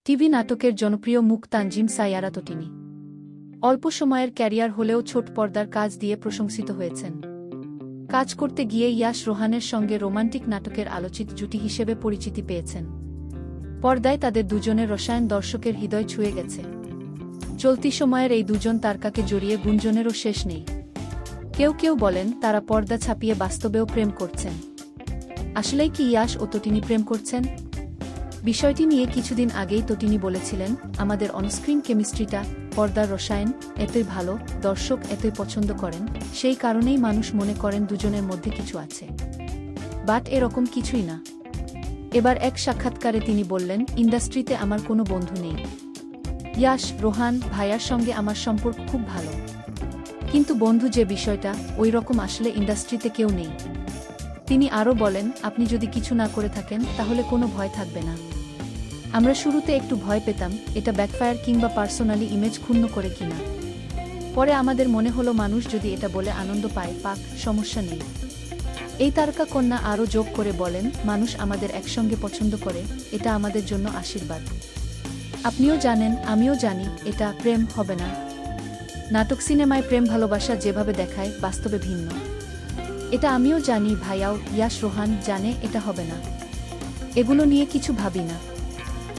TV নাটকের জনপ্রিয় মুখ তানজিম সাইয়ারা তটিনী। অল্প সময়ের ক্যারিয়ার হলেও ছোট পর্দার কাজ দিয়ে প্রশংসিত হয়েছেন। কাজ করতে গিয়ে ইয়াশ রোহানের সঙ্গে রোমান্টিক নাটকের আলোচিত জুটি হিসেবে পরিচিতি পেয়েছেন। পর্দায় তাদের দুজনের রসায়ন দর্শকের হৃদয় ছুঁয়ে গেছে। চলতি সময়ের এই দুজন তারকাকে জড়িয়ে গুঞ্জনেরও শেষ নেই। কেউ কেউ বলেন তারা পর্দা ছাপিয়ে বাস্তবেও প্রেম করছেন। আসলেই কি ইয়াশ ও তটিনী প্রেম করছেন? বিষয়টি নিয়ে কিছুদিন আগেই তটিনী বলেছিলেন, আমাদের অনস্ক্রিন কেমিস্ট্রিটা, পর্দার রসায়ন এতই ভালো, দর্শক এতই পছন্দ করেন, সেই কারণেই মানুষ মনে করেন দুজনের মধ্যে কিছু আছে। বাট এরকম কিছুই না। এবার এক সাক্ষাৎকারে তিনি বললেন, ইন্ডাস্ট্রিতে আমার কোনো বন্ধু নেই। ইয়াশ, রোহান ভাইয়ার সঙ্গে আমার সম্পর্ক খুব ভালো, কিন্তু বন্ধু যে বিষয়টা, ওই রকম আসলে ইন্ডাস্ট্রিতে কেউ নেই। তিনি আরও বলেন, আপনি যদি কিছু না করে থাকেন তাহলে কোনো ভয় থাকবে না। আমরা শুরুতে একটু ভয় পেতাম, এটা ব্যাকফায়ার কিংবা পার্সোনালি ইমেজ ক্ষুণ্ণ করে কিনা। পরে আমাদের মনে হলো মানুষ যদি এটা বলে আনন্দ পায়, পাক, সমস্যা নেই। এই তারকা কন্যা আরও যোগ করে বলেন, মানুষ আমাদের একসঙ্গে পছন্দ করে, এটা আমাদের জন্য আশীর্বাদ। আপনিও জানেন, আমিও জানি, এটা প্রেম হবে না। নাটক সিনেমায় প্রেম ভালোবাসা যেভাবে দেখায়, বাস্তবে ভিন্ন। এটা আমিও জানি, ভাইয়াও, ইয়াশ রোহান জানে এটা হবে না। এগুলো নিয়ে কিছু ভাবি না।